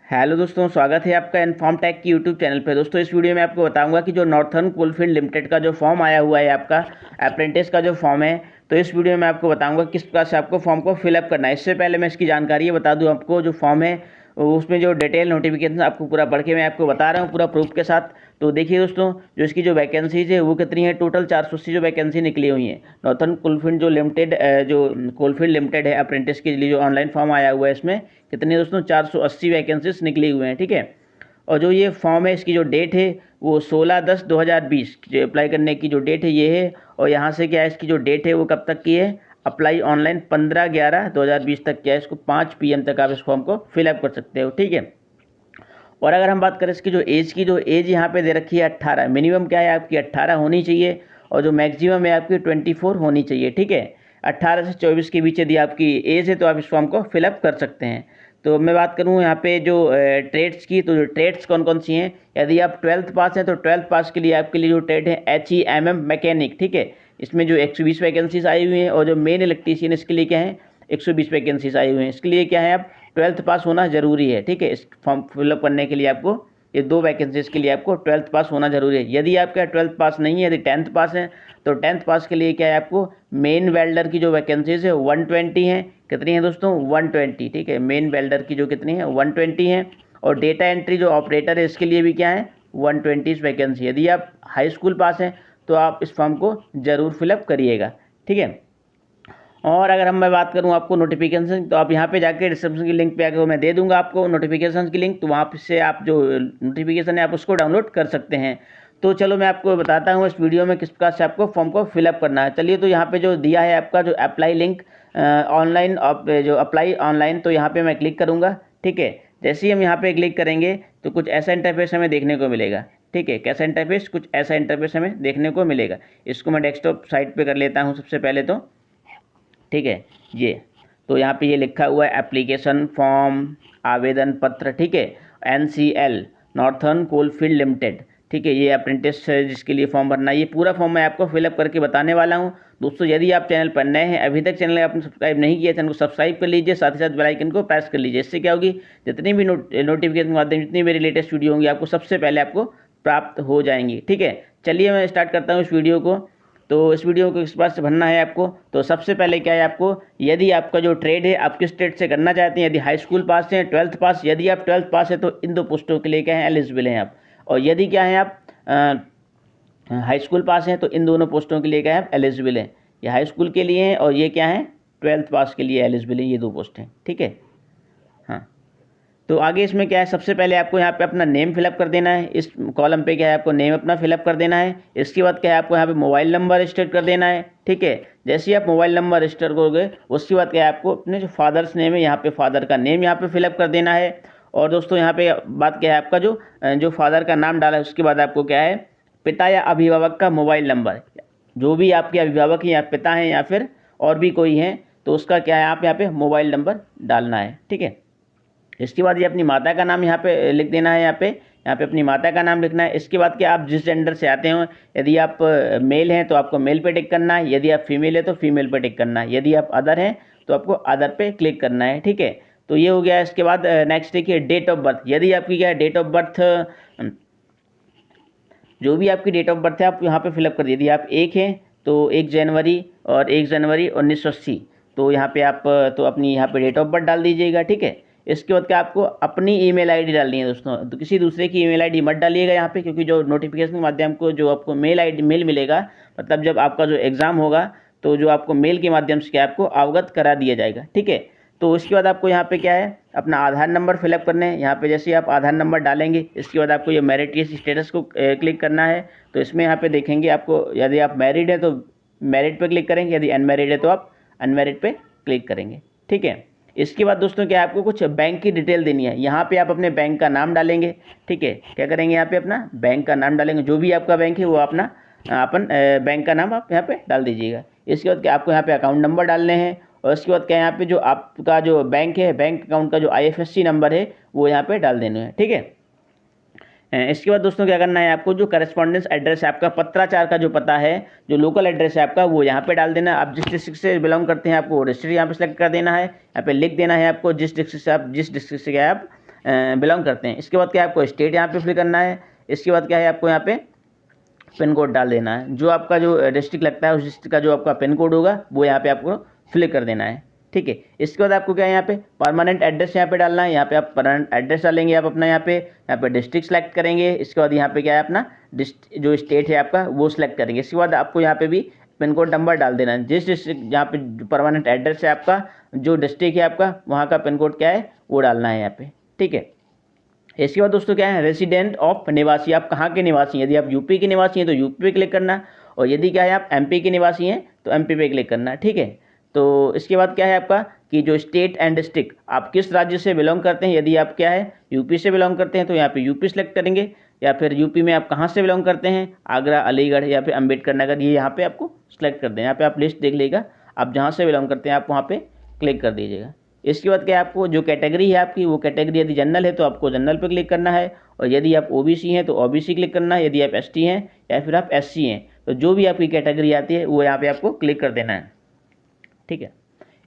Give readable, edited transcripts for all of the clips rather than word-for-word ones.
Hello दोस्तों, स्वागत है आपका इन्फॉर्म टेक की यूट्यूब चैनल पे। दोस्तों इस वीडियो में आपको बताऊंगा कि जो नॉर्थर्न कोलफील्ड लिमिटेड का जो फॉर्म आया हुआ है आपका अप्रेंटिस का जो फॉर्म है, तो इस वीडियो में आपको बताऊंगा किस प्रकार से आपको फॉर्म को फिलअप करना है। इससे पहले मैं इसकी जानकारी ये बता दूं आपको, जो फॉर्म है उसमें जो डिटेल नोटिफिकेशन आपको पूरा पढ़ के मैं आपको बता रहा हूँ पूरा प्रूफ के साथ। तो देखिए दोस्तों, जो इसकी जो वैकेंसीज है वो कितनी है, टोटल 480 जो वैकेंसी निकली हुई है। नॉर्थर्न कोलफील्ड जो लिमिटेड जो कोलफील्ड लिमिटेड है अप्रेंटिस के लिए जो ऑनलाइन फॉर्म आया हुआ है, इसमें कितनी दोस्तों 480 वैकेंसीज निकली हुए हैं। ठीक है, और जो ये फॉर्म है इसकी जो डेट है वो 16/10/2020 जो अप्लाई करने की जो डेट है ये है। और यहाँ से क्या है, इसकी जो डेट है वो कब तक की है, अप्लाई ऑनलाइन 15/11/2020 तक क्या है, इसको 5 PM तक आप इस फॉर्म को फिलअप कर सकते हो। ठीक है, और अगर हम बात करें इसकी जो एज की, जो एज यहाँ पे दे रखी है 18, मिनिमम क्या है आपकी 18 होनी चाहिए, और जो मैक्सिमम है आपकी 24 होनी चाहिए। ठीक है, 18 से 24 के बीच यदि आपकी एज है तो आप इस फॉर्म को फिलअप कर सकते हैं। तो मैं बात करूँ यहाँ पे जो ट्रेड्स की, तो जो ट्रेड्स कौन कौन सी हैं, यदि आप 12th पास हैं तो 12th पास के लिए आपके लिए जो ट्रेड है HEMM मैकेनिक। ठीक है, इसमें जो 120 वैकेंसीज आई हुई हैं, और जो मेन इलेक्ट्रीशियन इसके लिए क्या है 120 वैकेंसीज आई हुई हैं। इसके लिए क्या है, आप 12th पास होना जरूरी है। ठीक है, इस फॉर्म फिलअप करने के लिए आपको ये 2 वैकेंसीज के लिए आपको 12th पास होना जरूरी है। यदि आपका 12th पास नहीं है, यदि 10th पास है, तो 10th पास के लिए क्या है, आपको मेन वेल्डर की जो वैकेंसीज है 120 हैं। कितनी है दोस्तों 120। ठीक है, मेन वेल्डर की जो कितनी है 120 है। और डेटा एंट्री जो ऑपरेटर है इसके लिए भी क्या है 120 वैकेंसी। यदि आप हाई स्कूल पास हैं तो आप इस फॉर्म को ज़रूर फिलअप करिएगा। ठीक है, और अगर मैं बात करूं आपको नोटिफिकेशन, तो आप यहां पे जाके डिस्क्रिप्शन की लिंक पे आके मैं दे दूंगा आपको नोटिफिकेशन की लिंक, तो वहां से आप जो नोटिफिकेशन है आप उसको डाउनलोड कर सकते हैं। तो चलो मैं आपको बताता हूं इस वीडियो में किस प्रकार से आपको फॉर्म को फिलअप करना है। चलिए, तो यहाँ पे जो दिया है आपका जो अप्लाई लिंक ऑनलाइन, जो अप्लाई ऑनलाइन, तो यहाँ पे मैं क्लिक करूँगा। ठीक है, जैसे ही हम यहाँ पे क्लिक करेंगे तो कुछ ऐसा इंटरफेस हमें देखने को मिलेगा। ठीक है, कैसा इंटरफेस, कुछ ऐसा इंटरफेस हमें देखने को मिलेगा। इसको मैं डेस्कटॉप साइट पे कर लेता हूँ सबसे पहले तो। ठीक है, ये तो यहाँ पे ये लिखा हुआ है एप्लीकेशन फॉर्म आवेदन पत्र। ठीक है, NCL नॉर्थर्न कोलफील्ड लिमिटेड। ठीक है, ये अप्रेंटिस है जिसके लिए फॉर्म भरना है। ये पूरा फॉर्म मैं आपको फिलअप करके बताने वाला हूँ। दोस्तों यदि आप चैनल पर नए हैं, अभी तक चैनल आपने सब्सक्राइब नहीं किया, चैनल को सब्सक्राइब कर लीजिए, साथ ही साथ बेल आइकन को प्रेस कर लीजिए। इससे क्या होगी, जितनी भी नोटिफिकेशन के माध्यम जितनी मेरी लेटेस्ट वीडियो होंगी आपको सबसे पहले आपको प्राप्त हो जाएंगी। ठीक है, चलिए मैं स्टार्ट करता हूँ इस वीडियो को। तो इस वीडियो को किस बात से भरना है आपको, तो सबसे पहले क्या है आपको, यदि आपका जो ट्रेड है आप किस ट्रेड से करना चाहते हैं, यदि हाई स्कूल पास हैं 12th पास, यदि आप 12th पास है तो इन 2 पोस्टों के लिए क्या है एलिजिबल हैं आप। और यदि क्या है आप हाई स्कूल पास हैं तो इन दोनों पोस्टों के लिए क्या है आप एलिजिबल हैं। ये हाई स्कूल के लिए हैं और ये क्या है 12th पास के लिए एलिजिबल है, ये 2 पोस्ट हैं। ठीक है, हाँ, तो आगे इसमें क्या है, सबसे पहले आपको यहाँ पे अपना नेम फिलअप कर देना है। इस कॉलम पे क्या है आपको नेम अपना फिलअप कर देना है। इसके बाद क्या है आपको यहाँ पे मोबाइल नंबर रजिस्टर कर देना है। ठीक है, जैसे ही आप मोबाइल नंबर रजिस्टर करोगे उसके बाद क्या है आपको अपने जो फादर्स नेम है यहाँ पे फादर का नेम यहाँ पे फिलअप कर देना है। और दोस्तों यहाँ पे बात क्या है, आपका जो फादर का नाम डाला है उसके बाद आपको क्या है पिता या अभिभावक का मोबाइल नंबर, जो भी आपके अभिभावक हैं या पिता हैं या फिर और भी कोई हैं, तो उसका क्या है आप यहाँ पे मोबाइल नंबर डालना है। ठीक है, इसके बाद ये अपनी माता का नाम यहाँ पे लिख देना है। यहाँ पे अपनी माता का नाम लिखना है। इसके बाद क्या आप जिस जेंडर से आते हो, यदि आप मेल हैं तो आपको मेल पे टिक करना है, यदि आप फीमेल है तो फीमेल पे टिक करना है, यदि आप अदर हैं तो आपको अदर पे क्लिक करना है। ठीक है, तो ये हो गया। इसके बाद नेक्स्ट देखिए डेट ऑफ बर्थ, यदि आपकी क्या है डेट ऑफ बर्थ, जो भी आपकी डेट ऑफ बर्थ है आप यहाँ पे फिलअप कर दीजिए। यदि आप 1 हैं तो 1 जनवरी और 1 जनवरी 1980, तो यहाँ पे आप तो अपनी यहाँ पे डेट ऑफ बर्थ डाल दीजिएगा। ठीक है, इसके बाद क्या आपको अपनी ईमेल आईडी डालनी है दोस्तों, तो किसी दूसरे की ईमेल आईडी मत डालिएगा यहाँ पे, क्योंकि जो नोटिफिकेशन के माध्यम को जो आपको मेल मिलेगा, मतलब जब आपका जो एग्ज़ाम होगा तो जो आपको मेल के माध्यम से क्या आपको अवगत करा दिया जाएगा। ठीक है, तो इसके बाद आपको यहाँ पे क्या है अपना आधार नंबर फिलअप करना है। यहाँ पे जैसे आप आधार नंबर डालेंगे इसके बाद आपको ये मैरिड के स्टेटस को क्लिक करना है। तो इसमें यहाँ पे देखेंगे आपको, यदि आप मैरिड है तो मैरिड पे क्लिक करेंगे, यदि अनमैरिड है तो आप अनमैरिड पे क्लिक करेंगे। ठीक है, इसके बाद दोस्तों क्या है आपको कुछ बैंक की डिटेल देनी है। यहाँ पे आप अपने बैंक का नाम डालेंगे। ठीक है, क्या करेंगे यहाँ पे अपना बैंक का नाम डालेंगे, जो भी आपका बैंक है वो अपना अपन बैंक का नाम आप यहाँ पे डाल दीजिएगा। इसके बाद क्या आपको यहाँ पे अकाउंट नंबर डालने हैं, और इसके बाद क्या यहाँ पे जो आपका जो बैंक है बैंक अकाउंट का जो IFSC नंबर है वो यहाँ पे डाल देना है। ठीक है, इसके बाद दोस्तों क्या करना है आपको, जो करस्पॉन्डेंस एड्रेस है आपका पत्राचार का जो पता है, जो लोकल एड्रेस है आपका वो यहाँ पे डाल देना है। आप जिस डिस्ट्रिक्ट से बिलोंग करते हैं आपको डिस्ट्रिक्ट यहाँ पे सेलेक्ट कर देना है। यहाँ पे लिख देना है आपको जिस डिस्ट्रिक्ट से आप बिलोंग करते हैं। इसके बाद क्या है आपको स्टेट यहाँ पे फिल करना है। इसके बाद क्या है आपको यहाँ पे पिन कोड डाल देना है। जो आपका जो डिस्ट्रिक्ट लगता है उस डिस्ट्रिक्ट का जो आपका पिन कोड होगा वो यहाँ पे आपको फिल कर देना है, ठीक है। इसके बाद आपको क्या है यहाँ पे परमानेंट एड्रेस यहाँ पे डालना है। यहाँ पे आप परमानेंट एड्रेस डालेंगे आप अपना, यहाँ पे डिस्ट्रिक्ट सेलेक्ट करेंगे। इसके बाद यहाँ पे क्या है अपना जो स्टेट है आपका वो सिलेक्ट करेंगे। इसके बाद आपको यहाँ पे भी पिन कोड नंबर डाल देना है। जिस डिस्ट्रिक्ट जहाँ पे परमानेंट एड्रेस है आपका, जो डिस्ट्रिक्ट है आपका, वहाँ का पिन कोड क्या है वो डालना है यहाँ पे, ठीक है। इसके बाद दोस्तों क्या है रेसिडेंट ऑफ निवासी, आप कहाँ के निवासी हैं। यदि आप यूपी के निवासी हैं तो यूपी पे क्लिक करना, और यदि क्या है आप एमपी के निवासी हैं तो एमपी पे क्लिक करना, ठीक है। तो इसके बाद क्या है आपका कि जो स्टेट एंड डिस्ट्रिक्ट, आप किस राज्य से बिलोंग करते हैं। यदि आप क्या है यूपी से बिलोंग करते हैं तो यहाँ पे यूपी सेलेक्ट करेंगे, या फिर यूपी में आप कहाँ से बिलोंग करते हैं, आगरा, अलीगढ़ या फिर अम्बेडकर नगर, ये यहाँ पे आपको सेलेक्ट कर दें। यहाँ पे आप लिस्ट देख लीजिएगा, आप जहाँ से बिलोंग करते हैं आप वहाँ पे क्लिक कर दीजिएगा। इसके बाद क्या है आपको जो कैटेगरी है आपकी, वो कैटेगरी यदि जनरल है तो आपको जनरल पे क्लिक करना है, और यदि आप ओबीसी हैं तो ओबीसी क्लिक करना है, यदि आप एसटी हैं या फिर आप एससी हैं तो जो भी आपकी कैटेगरी आती है वो यहाँ पे आपको क्लिक कर देना है, ठीक है।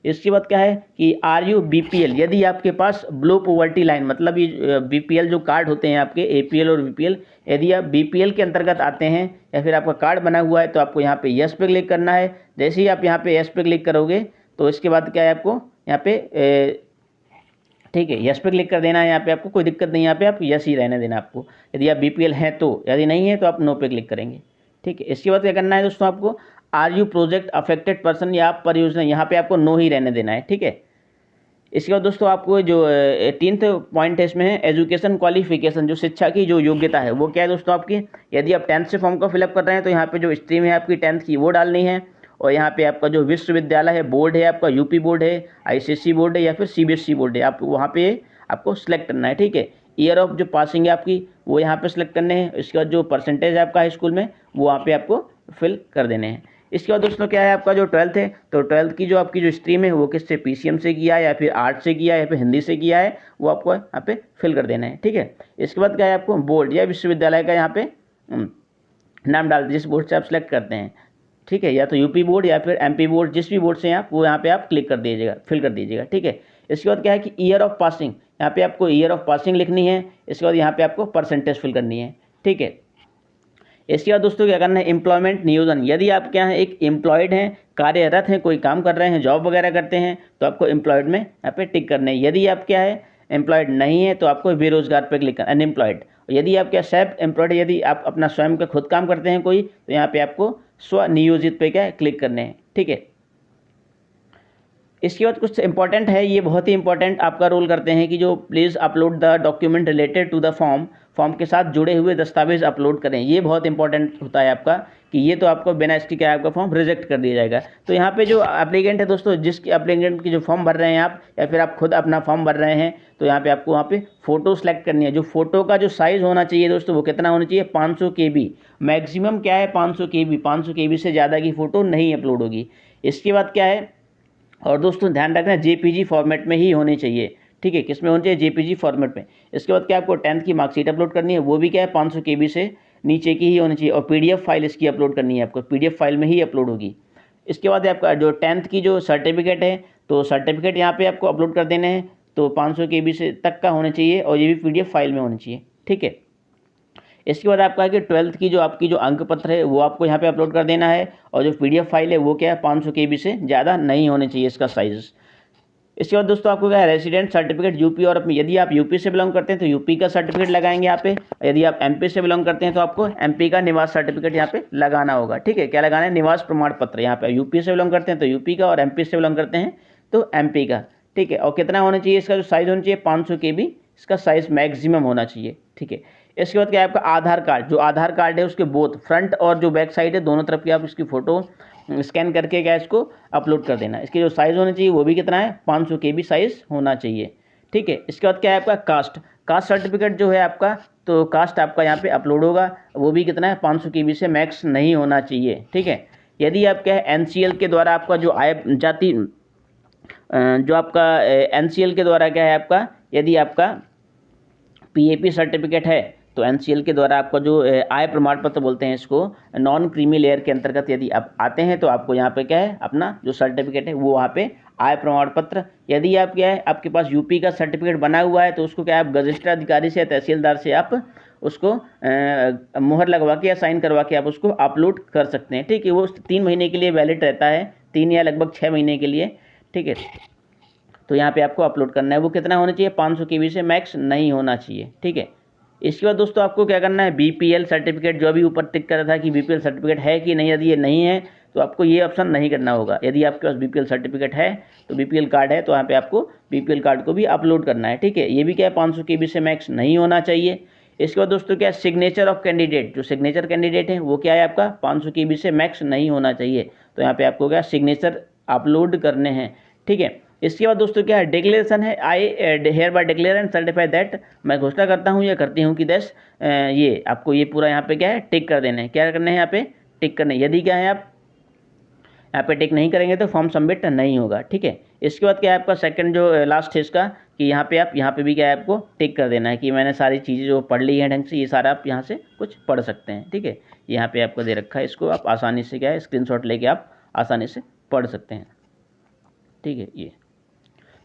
इसके बाद क्या है कि आर यू बीपीएल, यदि आपके पास बिलो पॉवर्टी लाइन, मतलब ये बीपीएल जो कार्ड होते हैं आपके एपीएल और बीपीएल, यदि आप बीपीएल के अंतर्गत आते हैं या फिर आपका कार्ड बना हुआ है तो आपको यहाँ पे यस पे क्लिक करना है। जैसे ही आप यहाँ पे यस पे क्लिक करोगे तो इसके बाद क्या है आपको यहाँ पे ठीक है यस पे क्लिक कर देना है। यहाँ पे आपको कोई दिक्कत नहीं है, यहाँ पे आप यस ही रहने देना आपको, यदि आप बीपीएल हैं तो, यदि नहीं है तो आप नो पे क्लिक करेंगे, ठीक है। इसके बाद क्या करना है दोस्तों आपको are you project affected person, या आप परियोजना, यहाँ पे आपको नो ही रहने देना है, ठीक है। इसके बाद दोस्तों आपको जो 18th पॉइंट है इसमें है एजुकेशन क्वालिफिकेशन, जो शिक्षा की जो योग्यता है वो क्या है दोस्तों आपकी। यदि आप 10th से फॉर्म को फिलअप कर रहे हैं तो यहाँ पे जो स्ट्रीम है आपकी 10th की वो डालनी है, और यहाँ पे आपका जो विश्वविद्यालय है, बोर्ड है आपका यूपी बोर्ड है, आईसीएसई बोर्ड है या फिर सीबीएसई बोर्ड है, आप वहाँ पे आपको सिलेक्ट करना है, ठीक है। ईयर ऑफ जो पासिंग है आपकी वो यहाँ पे सिलेक्ट करने हैं। इसके बाद जो परसेंटेज है आपका हाई स्कूल में वो वहाँ पे आपको फिल कर देने हैं। इसके बाद दोस्तों क्या है आपका जो 12th है, तो 12th की जो आपकी जो स्ट्रीम है वो किससे, पीसीएम से किया है या फिर आर्ट से किया है या फिर हिंदी से किया है, वो आपको यहाँ पे फिल कर देना है, ठीक है। इसके बाद क्या है आपको बोर्ड या विश्वविद्यालय का यहाँ पे नाम डाल दीजिए, जिस बोर्ड से आप सिलेक्ट करते हैं, ठीक है, या तो यूपी बोर्ड या फिर एमपी बोर्ड, जिस भी बोर्ड से आप वो यहाँ पे आप क्लिक कर दीजिएगा, फिल कर दीजिएगा, ठीक है। इसके बाद क्या है कि ईयर ऑफ पासिंग, यहाँ पे आपको ईयर ऑफ पासिंग लिखनी है। इसके बाद यहाँ पे आपको परसेंटेज फिल करनी है, ठीक है। इसके बाद दोस्तों क्या करना है एम्प्लॉयमेंट नियोजन, यदि आप क्या है एक एम्प्लॉयड हैं, कार्यरत हैं, कोई काम कर रहे हैं, जॉब वगैरह करते हैं तो आपको एम्प्लॉयड में यहाँ पे टिक करना है। यदि आप क्या है एम्प्लॉयड नहीं है तो आपको बेरोजगार पे क्लिक करना, अनएम्प्लॉयड। यदि आप क्या सेल्फ एम्प्लॉयड, यदि आप अपना स्वयं का खुद काम करते हैं कोई, तो यहाँ पे आपको स्वनियोजित पे क्या क्लिक करने हैं, ठीक है। इसके बाद कुछ इंपॉर्टेंट है, ये बहुत ही इंपॉर्टेंट आपका रोल करते हैं कि जो please upload the document related to the form, form के साथ जुड़े हुए दस्तावेज अपलोड करें। ये बहुत इंपॉर्टेंट होता है आपका कि ये तो आपको बिना इसके क्या आपका फॉर्म रिजेक्ट कर दिया जाएगा। तो यहाँ पे जो एप्लीकेंट है दोस्तों, जिसकी एप्लीकेंट की जो फॉर्म भर रहे हैं आप, या फिर आप खुद अपना फॉर्म भर रहे हैं, तो यहाँ पे आपको वहाँ पे फ़ोटो सेलेक्ट करनी है। जो फोटो का जो साइज़ होना चाहिए दोस्तों वो कितना होना चाहिए, 500 KB। मैक्सिमम क्या है 500 KB, 500 KB से ज़्यादा की फ़ोटो नहीं अपलोड होगी। इसके बाद क्या है, और दोस्तों ध्यान रखना जेपीजी फॉर्मेट में ही होनी चाहिए, ठीक है। किस में होनी चाहिए, जेपीजी फॉर्मेट में। इसके बाद क्या आपको 10th की मार्कशीट अपलोड करनी है, वो भी क्या है 500 KB से नीचे की ही होनी चाहिए, और पीडीएफ फाइल इसकी अपलोड करनी है आपको, पीडीएफ फाइल में ही अपलोड होगी। इसके बाद आपका जो 10th की जो सर्टिफिकेट है, तो सर्टिफिकेट यहाँ पे आपको अपलोड कर देने हैं, तो 500 KB से तक का होना चाहिए, और ये भी पीडीएफ फाइल में होनी चाहिए, ठीक है। इसके बाद आपका है कि 12th की जो आपकी जो अंक पत्र है वो आपको यहाँ पे अपलोड कर देना है, और जो पीडीएफ फाइल है वो क्या है 500 KB से ज़्यादा नहीं होने चाहिए इसका साइज़। इसके बाद दोस्तों आपको क्या है रेसिडेंट सर्टिफिकेट यूपी, और यदि आप यूपी से बिलोंग करते हैं तो यूपी का सर्टिफिकेट लगाएंगे यहाँ पे, यदि आप एमपी से बिलोंग करते हैं तो आपको एमपी का निवास सर्टिफिकेट यहाँ पे लगाना होगा, ठीक है। क्या लगाना है, निवास प्रमाण पत्र। यहाँ पे यूपी से बिलोंग करते हैं तो यूपी का, और एमपी से बिलोंग करते हैं तो एमपी का, ठीक है। और कितना होना चाहिए इसका जो साइज़ होना चाहिए 500 KB इसका साइज़ मैक्सिमम होना चाहिए, ठीक है। इसके बाद क्या है आपका आधार कार्ड, जो आधार कार्ड है उसके बोथ फ्रंट और जो बैक साइड है दोनों तरफ की आप इसकी फ़ोटो स्कैन करके क्या इसको अपलोड कर देना। इसकी जो साइज़ होना चाहिए वो भी कितना है 500 KB साइज़ होना चाहिए, ठीक है। इसके बाद क्या है आपका कास्ट सर्टिफिकेट जो है आपका, तो कास्ट आपका यहाँ पे अपलोड होगा, वो भी कितना है 500 KB से मैक्स नहीं होना चाहिए, ठीक है। यदि आप क्या है NCL के द्वारा आपका जो आय जाति जो आपका NCL के द्वारा क्या है आपका, यदि आपका PAP सर्टिफिकेट है तो एनसीएल के द्वारा आपका जो आय प्रमाण पत्र बोलते हैं इसको, नॉन क्रीमी लेयर के अंतर्गत यदि आप आते हैं तो आपको यहाँ पे क्या है, अपना जो सर्टिफिकेट है वो वहाँ पे आय प्रमाण पत्र, यदि आप क्या है आपके पास यूपी का सर्टिफिकेट बना हुआ है तो उसको क्या है आप गजिस्टर अधिकारी से या तहसीलदार से आप उसको मुहर लगवा के या साइन करवा के आप उसको अपलोड कर सकते हैं। ठीक है, वो 3 महीने के लिए वैलिड रहता है, 3 या लगभग 6 महीने के लिए। ठीक है, तो यहाँ पे आपको अपलोड करना है। वो कितना होना चाहिए, 500 KB से मैक्स नहीं होना चाहिए। ठीक है, इसके बाद दोस्तों आपको क्या करना है, बीपीएल सर्टिफिकेट, जो अभी ऊपर टिक कर रहा था कि बीपीएल सर्टिफिकेट है कि नहीं, यदि ये नहीं है तो आपको ये ऑप्शन नहीं करना होगा। यदि आपके पास बीपीएल सर्टिफिकेट है तो बीपीएल कार्ड है तो यहाँ पे आपको बीपीएल कार्ड को भी अपलोड करना है। ठीक है, ये भी क्या है 500 KB से मैक्स नहीं होना चाहिए। इसके बाद दोस्तों क्या, सिग्नेचर ऑफ कैंडिडेट, जो सिग्नेचर कैंडिडेट है वो क्या है आपका 500 KB से मैक्स नहीं होना चाहिए। तो यहाँ पे आपको क्या सिग्नेचर अपलोड करने हैं। ठीक है, इसके बाद दोस्तों क्या है, डिक्लेरेशन है, I hereby declare and certify that, मैं घोषणा करता हूँ या करती हूँ कि दस ये आपको ये पूरा यहाँ पे क्या है टिक कर देना है। क्या करना है यहाँ पे टिक करना है। यदि क्या है आप यहाँ पे टिक नहीं करेंगे तो फॉर्म सबमिट नहीं होगा। ठीक है, इसके बाद क्या है आपका सेकंड जो लास्ट है इसका, कि यहाँ पे आप यहाँ पे भी क्या है आपको टिक कर देना है कि मैंने सारी चीज़ें जो पढ़ ली हैं ढंग से, ये सारा आप यहाँ से कुछ पढ़ सकते हैं। ठीक है, यहाँ पे आपको दे रखा है, इसको आप आसानी से क्या है स्क्रीनशॉट लेके आप आसानी से पढ़ सकते हैं। ठीक है, ये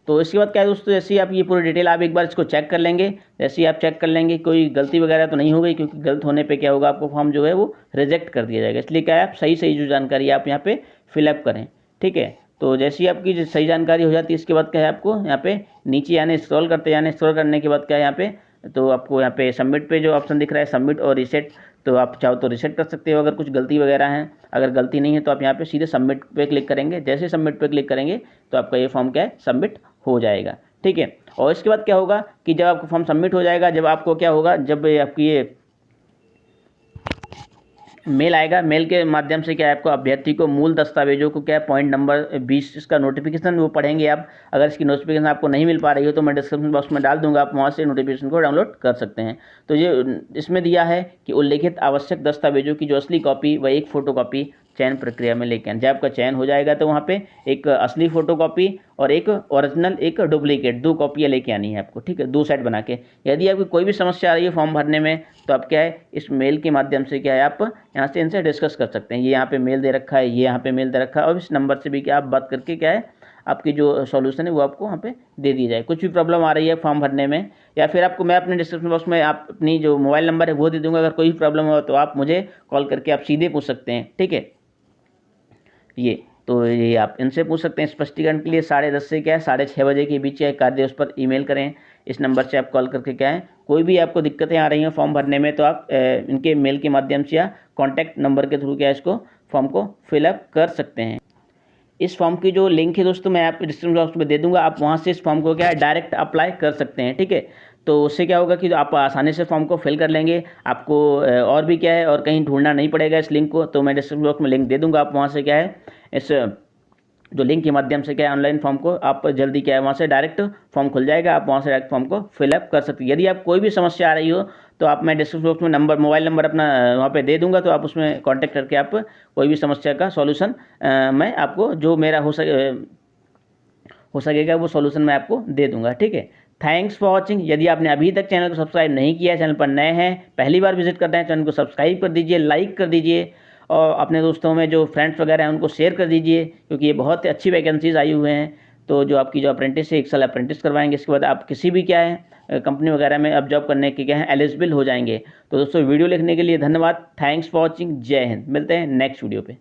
तो इसके बाद क्या है दोस्तों, जैसे ही आप ये पूरी डिटेल आप एक बार इसको चेक कर लेंगे, जैसे ही आप चेक कर लेंगे कोई गलती वगैरह तो नहीं हो गई, क्योंकि गलत होने पे क्या होगा आपको फॉर्म जो है वो रिजेक्ट कर दिया जाएगा। इसलिए क्या है आप सही सही जो जानकारी आप यहाँ पे फिलअप करें। ठीक है, तो जैसे ही आपकी सही जानकारी हो जाती है इसके बाद क्या है आपको यहाँ पे नीचे आने स्क्रॉल करते जाने, स्क्रॉल करने के बाद क्या है यहाँ पे, तो आपको यहाँ पे सबमिट पे जो ऑप्शन दिख रहा है सबमिट और रिसेट, तो आप चाहो तो रिसेट कर सकते हो अगर कुछ गलती वगैरह है। अगर गलती नहीं है तो आप यहाँ पे सीधे सबमिट पे क्लिक करेंगे। जैसे सबमिट पे क्लिक करेंगे तो आपका ये फॉर्म क्या है सबमिट हो जाएगा। ठीक है, और इसके बाद क्या होगा कि जब आपका फॉर्म सबमिट हो जाएगा, जब आपको क्या होगा, जब आपकी ये मेल आएगा, मेल के माध्यम से क्या है आपको अभ्यर्थी को मूल दस्तावेजों को क्या है पॉइंट नंबर 20 इसका नोटिफिकेशन वो पढ़ेंगे आप। अगर इसकी नोटिफिकेशन आपको नहीं मिल पा रही हो तो मैं डिस्क्रिप्शन बॉक्स में डाल दूंगा, आप वहाँ से नोटिफिकेशन को डाउनलोड कर सकते हैं। तो ये इसमें दिया है कि उल्लेखित आवश्यक दस्तावेजों की जो असली कॉपी व एक फ़ोटोकॉपी चयन प्रक्रिया में लेके आए। जब आपका चयन हो जाएगा तो वहाँ पे एक असली फ़ोटोकॉपी और एक ओरिजिनल एक डुप्लीकेट 2 कॉपियाँ लेके आनी है आपको। ठीक है, 2 सेट बना के। यदि आपकी कोई भी समस्या आ रही है फॉर्म भरने में तो आप क्या है इस मेल के माध्यम से क्या है आप यहाँ से इनसे डिस्कस कर सकते हैं। ये यहाँ पे मेल दे रखा है, ये यहाँ पे मेल दे रखा है, और इस नंबर से भी क्या आप बात करके क्या है आपकी जो सॉल्यूशन है वो आपको वहाँ पे दे दी जाए। कुछ भी प्रॉब्लम आ रही है फॉर्म भरने में, या फिर आपको मैं अपने डिस्क्रिप्शन बॉक्स में आप अपनी जो मोबाइल नंबर है वो दे दूँगा, अगर कोई भी प्रॉब्लम हो तो आप मुझे कॉल करके आप सीधे पूछ सकते हैं। ठीक है, ये तो ये आप इनसे पूछ सकते हैं स्पष्टीकरण के लिए। 10:30 से क्या है 6:30 बजे के बीच एक कार्य उस पर ईमेल करें। इस नंबर से आप कॉल करके क्या है कोई भी आपको दिक्कतें आ रही हैं फॉर्म भरने में तो आप इनके मेल के माध्यम से या कॉन्टैक्ट नंबर के थ्रू क्या है इसको फॉर्म को फिलअप कर सकते हैं। इस फॉर्म की जो लिंक है दोस्तों मैं आप डिस्क्रिप्शन बॉक्स में दे दूंगा, आप वहाँ से इस फॉर्म को क्या है डायरेक्ट अप्लाई कर सकते हैं। ठीक है, तो उससे क्या होगा कि आप आसानी से फॉर्म को फिल कर लेंगे, आपको और भी क्या है और कहीं ढूंढना नहीं पड़ेगा इस लिंक को। तो मैं डिस्क्रिप्शन बॉक्स में लिंक दे दूंगा, आप वहाँ से क्या है इस जो लिंक के माध्यम से क्या है ऑनलाइन फॉर्म को आप जल्दी क्या है वहाँ से डायरेक्ट फॉर्म खुल जाएगा, आप वहाँ से डायरेक्ट फॉर्म को फिलअप कर सकते हैं। यदि आप कोई भी समस्या आ रही हो तो आप मैं डिस्क्रिप्शन बॉक्स में नंबर मोबाइल नंबर अपना वहाँ पे दे दूंगा, तो आप उसमें कांटेक्ट करके आप कोई भी समस्या का सॉल्यूशन मैं आपको जो मेरा हो सकेगा वो सॉल्यूशन मैं आपको दे दूंगा। ठीक है, थैंक्स फॉर वॉचिंग। यदि आपने अभी तक चैनल को सब्सक्राइब नहीं किया है, चैनल पर नए हैं पहली बार विजिट करते हैं, चैनल को सब्सक्राइब कर दीजिए, लाइक कर दीजिए और अपने दोस्तों में जो फ्रेंड्स वगैरह हैं उनको शेयर कर दीजिए, क्योंकि ये बहुत अच्छी वैकेंसीज आई हुए हैं। तो जो आपकी जो अप्रेंटिस है 1 साल अप्रेंटिस करवाएंगे, इसके बाद आप किसी भी क्या है कंपनी वगैरह में अब जॉब करने के क्या है एलिजिबल हो जाएंगे। तो दोस्तों वीडियो लिखने के लिए धन्यवाद, थैंक्स फॉर वॉचिंग, जय हिंद। मिलते हैं नेक्स्ट वीडियो पे।